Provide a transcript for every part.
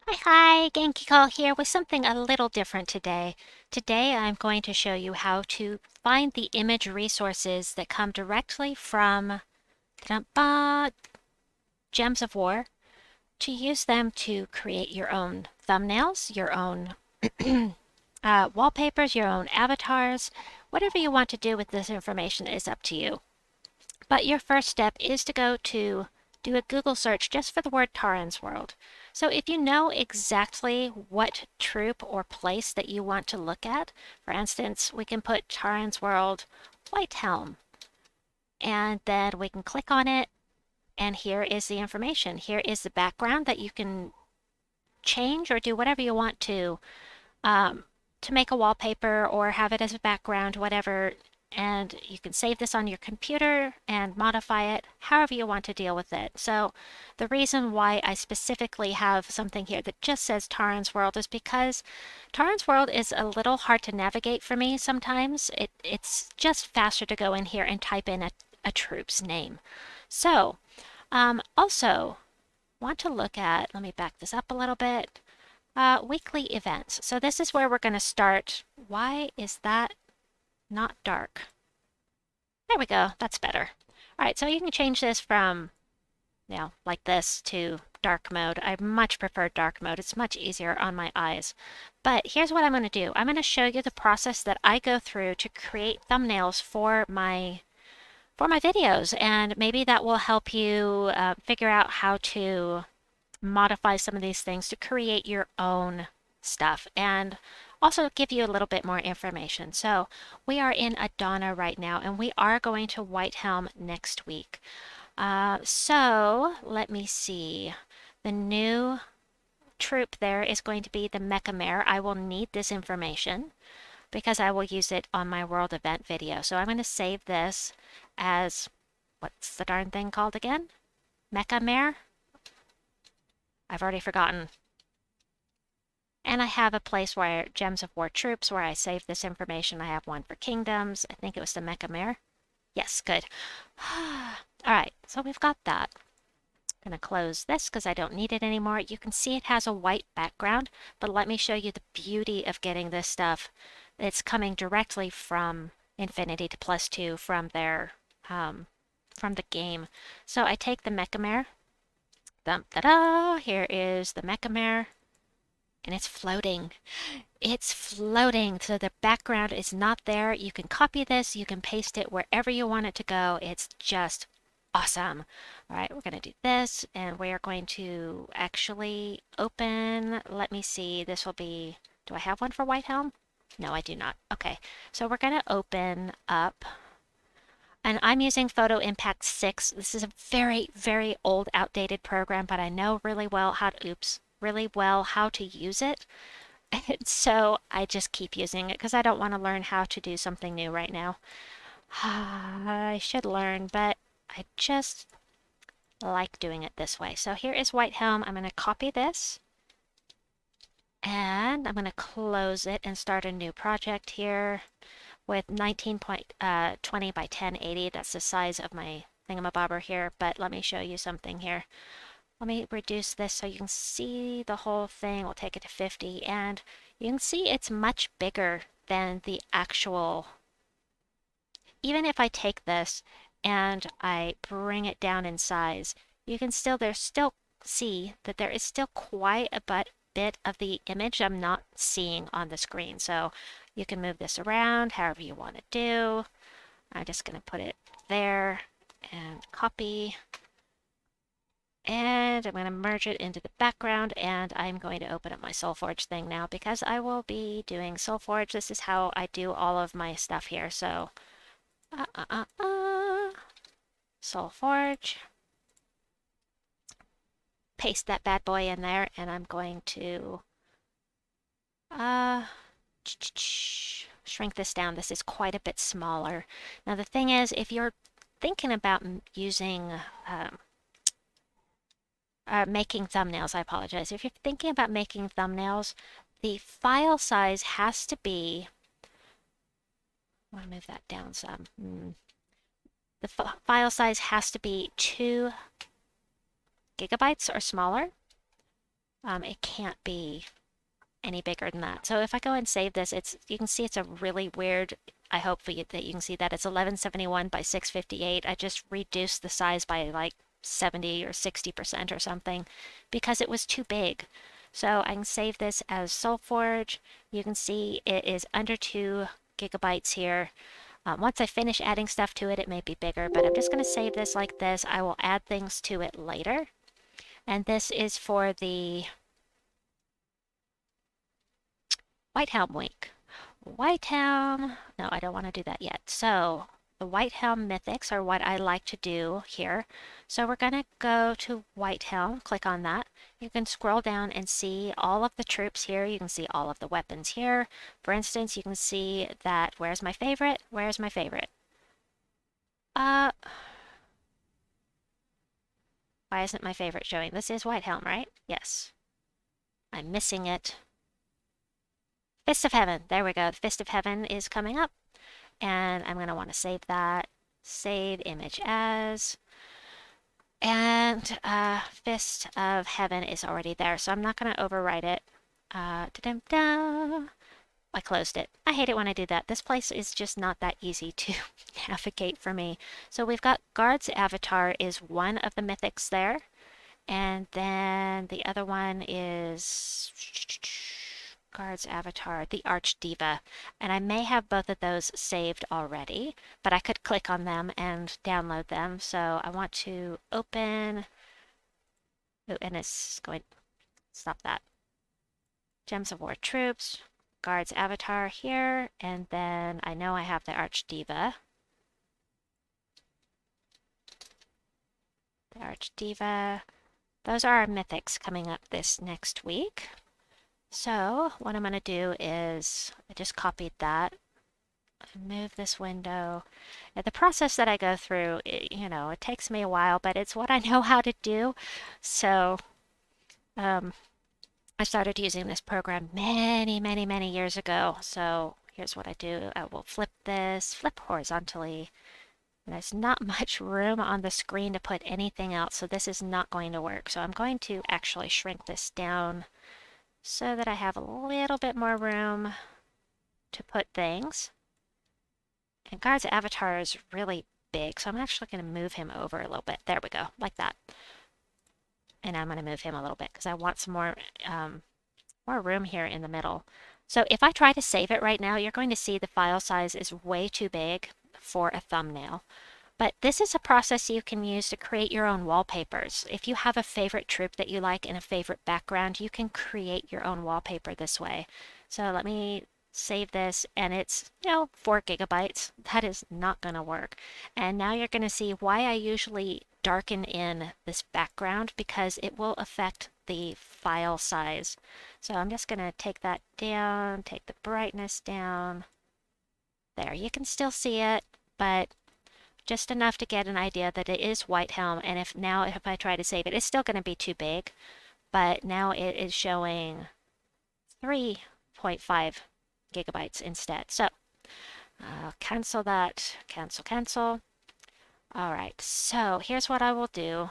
Hi, Genki Call here with something a little different today. Today I'm going to show you how to find the image resources that come directly from ta-da, Gems of War to use them to create your own thumbnails, your own wallpapers, your own avatars. Whatever you want to do with this information is up to you. But your first step is to go to do a Google search just for the word Taran's World. So if you know exactly what troop or place that you want to look at, for instance, we can put Taran's World White Helm, and then we can click on it, and here is the information. Here is the background that you can change or do whatever you want um, to make a wallpaper or have it as a background, whatever. And you can save this on your computer and modify it however you want to deal with it. So the reason why I specifically have something here that just says Taran's World is because Taran's World is a little hard to navigate for me sometimes. It's just faster to go in here and type in a troop's name. So also want to look at, let me back this up a little bit. Weekly events. So this is where we're going to start. Why is that not dark? There we go. That's better. All right, so you can change this from, like this to dark mode. I much prefer dark mode. It's much easier on my eyes. But here's what I'm going to do. I'm going to show you the process that I go through to create thumbnails for my videos, and maybe that will help you figure out how to modify some of these things to create your own stuff and also give you a little bit more information. So we are in Adana right now, and we are going to Whitehelm next week. So let me see. The new troop there is going to be the Mecha Mare. I will need this information because I will use it on my world event video. So I'm going to save this as, what's the darn thing called again? Mecha Mare? I've already forgotten. And I have a place where Gems of War troops where I save this information. I have one for kingdoms. I think it was the Mecha Mare. Yes, good. All right, so we've got that. I'm going to close this because I don't need it anymore. You can see it has a white background, but let me show you the beauty of getting this stuff. It's coming directly from Infinity to +2 from their from the game. So I take the Mecha Mare. Da-da! Here is the Mecha Mare. And it's floating. It's floating, so the background is not there. You can copy this, you can paste it wherever you want it to go. It's just awesome. All right, we're going to do this, and we are going to actually open, let me see, this will be, do I have one for Whitehelm? No, I do not. Okay, so we're going to open up, and I'm using Photo Impact 6. This is a very, very old, outdated program, but I know really well how to, really well how to use it. And so I just keep using it because I don't want to learn how to do something new right now. I should learn, but I just like doing it this way. So here is Whitehelm. I'm going to copy this and I'm going to close it and start a new project here with 19.20 by 1080. That's the size of my thingamabobber here, but let me show you something here. Let me reduce this so you can see the whole thing. We'll take it to 50, and you can see it's much bigger than the actual. Even if I take this and I bring it down in size, you can still, see that there is still quite a bit of the image I'm not seeing on the screen. So you can move this around however you want to do. I'm just going to put it there and copy. And I'm going to merge it into the background, and I'm going to open up my SoulForge thing now because I will be doing SoulForge. This is how I do all of my stuff here. So, SoulForge. Paste that bad boy in there, and I'm going to shrink this down. This is quite a bit smaller. Now, the thing is, if you're thinking about using making thumbnails, I apologize. If you're thinking about making thumbnails, the file size has to be, I want to move that down some. The file size has to be 2 gigabytes or smaller. It can't be any bigger than that. So if I go and save this, you can see it's a really weird, I hope that you can see that it's 1171 by 658. I just reduced the size by like 70 or 60% or something because it was too big. So I can save this as SoulForge. You can see it is under 2 gigabytes here. Once I finish adding stuff to it, it may be bigger, but I'm just going to save this like this. I will add things to it later. And this is for the Whitehelm week. Whitehelm, no, I don't want to do that yet. So the Whitehelm mythics are what I like to do here. So we're going to go to Whitehelm, click on that. You can scroll down and see all of the troops here. You can see all of the weapons here. For instance, you can see that, where's my favorite? Where's my favorite? Why isn't my favorite showing? This is Whitehelm, right? Yes. I'm missing it. Fist of Heaven. There we go. The Fist of Heaven is coming up. And I'm going to want to save that. Save image as. And Fist of Heaven is already there, so I'm not going to overwrite it. Da-dum-da. I closed it. I hate it when I do that. This place is just not that easy to navigate for me. So we've got Guard's Avatar is one of the mythics there. And then the other one is Guard's Avatar, the Archdiva. And I may have both of those saved already, but I could click on them and download them. So I want to open, oh, and it's going, stop that. Gems of War Troops, Guard's Avatar here, and then I know I have the Archdiva. The Archdiva. Those are our mythics coming up this next week. So what I'm going to do is, I just copied that, move this window. The process that I go through, it takes me a while, but it's what I know how to do. So I started using this program many, many, many years ago. So here's what I do. I will flip horizontally. There's not much room on the screen to put anything else, so this is not going to work. So I'm going to actually shrink this down so that I have a little bit more room to put things. And Guard's Avatar is really big, so I'm actually going to move him over a little bit. There we go, like that. And I'm going to move him a little bit because I want some more room here in the middle. So if I try to save it right now, you're going to see the file size is way too big for a thumbnail. But this is a process you can use to create your own wallpapers. If you have a favorite troop that you like and a favorite background, you can create your own wallpaper this way. So let me save this, and it's 4 gigabytes. That is not going to work. And now you're going to see why I usually darken in this background, because it will affect the file size. So I'm just going to take that down, take the brightness down. There, you can still see it, but just enough to get an idea that it is Whitehelm. And if I try to save it, it's still going to be too big, but now it is showing 3.5 gigabytes instead. So cancel that, cancel. All right, so here's what I will do.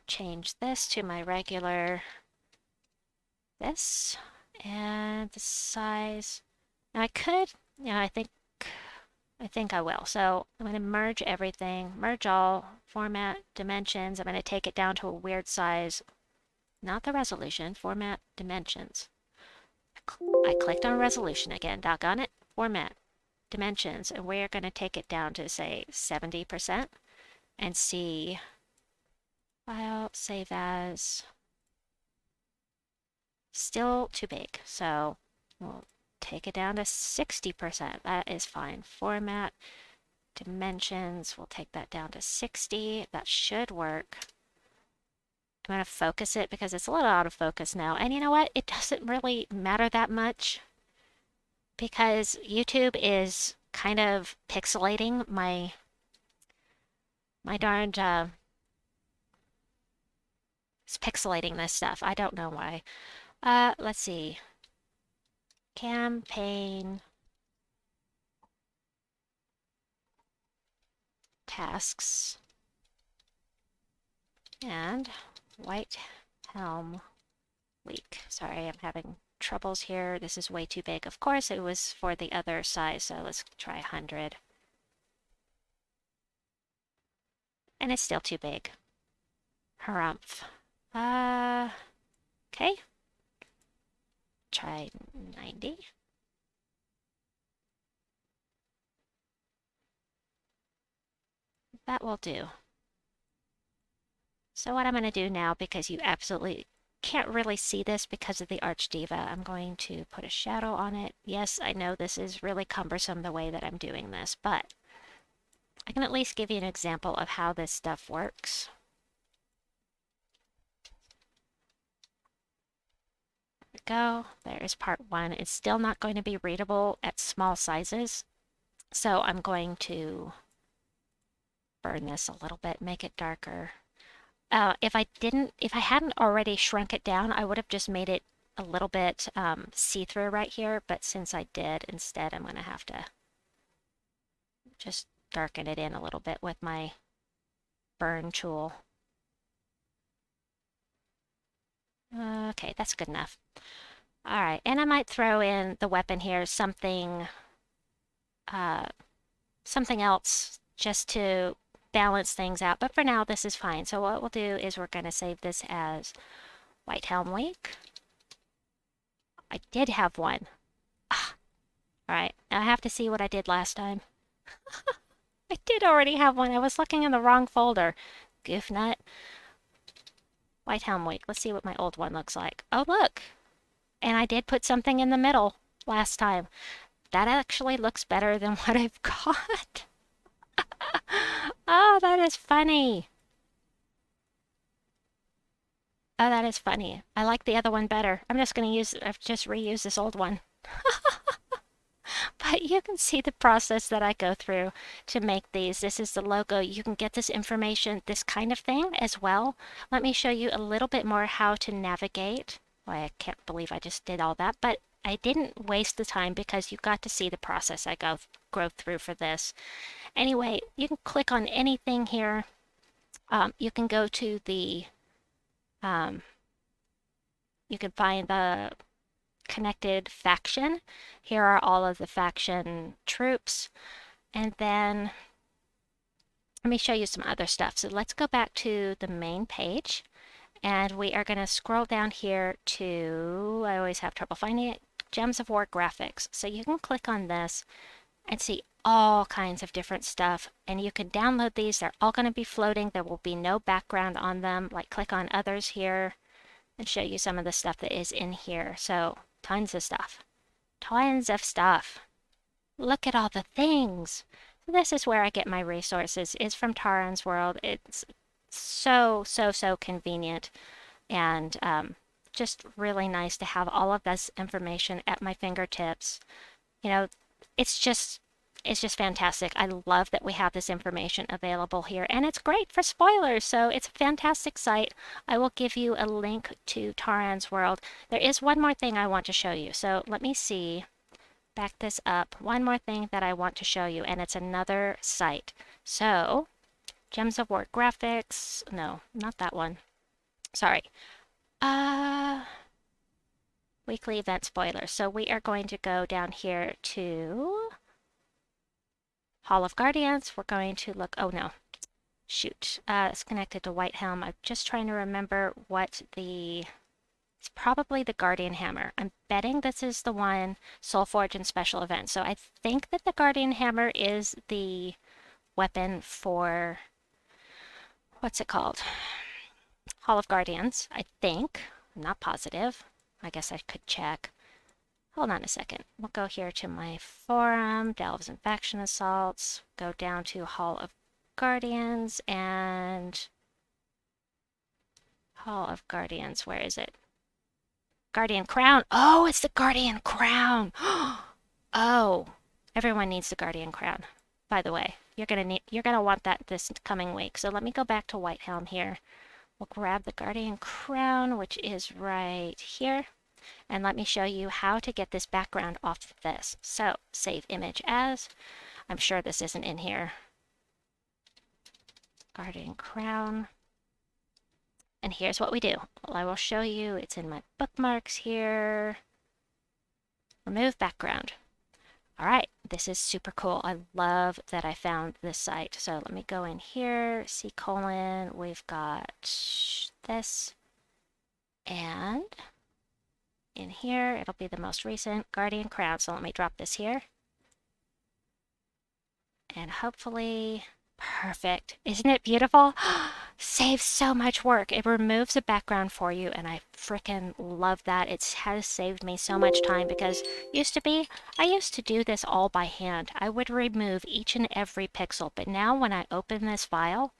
Change this to my regular, this, and the size. Now I could, I think I will. So I'm going to merge everything, merge all, format, dimensions. I'm going to take it down to a weird size, not the resolution, format, dimensions. I clicked on resolution again, doggone it, format, dimensions, and we're going to take it down to say 70% and see, file, save as, still too big. So we'll take it down to 60%. That is fine. Format, dimensions, we'll take that down to 60. That should work. I'm going to focus it because it's a little out of focus now. And you know what? It doesn't really matter that much because YouTube is kind of pixelating my darned, it's pixelating this stuff. I don't know why. Let's see. Campaign tasks. And White Helm Week. Sorry, I'm having troubles here. This is way too big. Of course, it was for the other size, so let's try 100. And it's still too big. Harumph. Okay. Try 90. That will do. So what I'm going to do now, because you absolutely can't really see this because of the Archdiva, I'm going to put a shadow on it. Yes, I know this is really cumbersome the way that I'm doing this, but I can at least give you an example of how this stuff works. There we go. There's part one. It's still not going to be readable at small sizes, so I'm going to burn this a little bit, make it darker. If I hadn't already shrunk it down, I would have just made it a little bit see-through right here, but since I did, instead I'm going to have to just darken it in a little bit with my burn tool. Okay, that's good enough. All right, and I might throw in the weapon here, something else just to balance things out, but for now this is fine. So what we'll do is we're going to save this as White Helm Week. I did have one. All right, now I have to see what I did last time. I did already have one. I was looking in the wrong folder. Goof nut. White Helm Week. Let's see what my old one looks like. Oh, look. And I did put something in the middle last time. That actually looks better than what I've got. Oh, that is funny. Oh, that is funny. I like the other one better. I've just reused this old one. But you can see the process that I go through to make these. This is the logo. You can get this information, this kind of thing as well. Let me show you a little bit more how to navigate. Well, I can't believe I just did all that, but I didn't waste the time because you got to see the process I go through for this. Anyway, you can click on anything here. You can go to the, you can find the connected faction. Here are all of the faction troops. And then let me show you some other stuff. So let's go back to the main page. And we are going to scroll down here to, I always have trouble finding it, Gems of War graphics. So you can click on this and see all kinds of different stuff. And you can download these. They're all going to be floating. There will be no background on them. Like click on others here and show you some of the stuff that is in here. So tons of stuff. Tons of stuff. Look at all the things. So this is where I get my resources. It's from Taran's World. It's so convenient and just really nice to have all of this information at my fingertips. You know, it's just fantastic. I love that we have this information available here, and it's great for spoilers, so it's a fantastic site. I will give you a link to Taran's World. There is one more thing I want to show you, so let me see. Back this up. One more thing that I want to show you, and it's another site. So, Gems of War graphics. No, not that one. Sorry. Weekly event spoilers. So we are going to go down here to Hall of Guardians. We're going to look, oh no, shoot. It's connected to White Helm. I'm just trying to remember what it's probably the Guardian Hammer. I'm betting this is the one, Soulforge and Special Events. So I think that the Guardian Hammer is the weapon for, what's it called? Hall of Guardians, I think. I'm not positive. I guess I could check. Hold on a second. We'll go here to my forum, Delves and Faction Assaults, go down to Hall of Guardians, and Hall of Guardians, where is it? Guardian Crown. Oh, it's the Guardian Crown. Oh, everyone needs the Guardian Crown. By the way, you're gonna want that this coming week. So let me go back to White Helm here. We'll grab the Guardian Crown, which is right here. And let me show you how to get this background off of this. So save image as. I'm sure this isn't in here. Guardian Crown. And here's what we do. Well, I will show you. It's in my bookmarks here. Remove background. All right, this is super cool. I love that I found this site. So let me go in here, C:, we've got this, and in here, it'll be the most recent Guardian Crown. So let me drop this here. And hopefully, perfect. Isn't it beautiful? Saves so much work. It removes a background for you, and I freaking love that. It has saved me so much time because I used to do this all by hand. I would remove each and every pixel, but now when I open this file,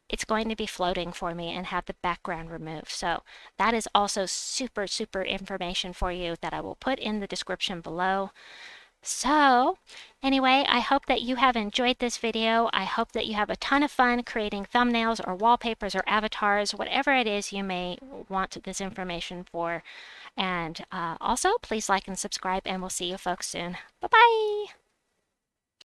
it's going to be floating for me and have the background removed. So that is also super, super information for you that I will put in the description below. So anyway, I hope that you have enjoyed this video. I hope that you have a ton of fun creating thumbnails or wallpapers or avatars, whatever it is you may want this information for. And also, please like and subscribe, and we'll see you folks soon. Bye-bye!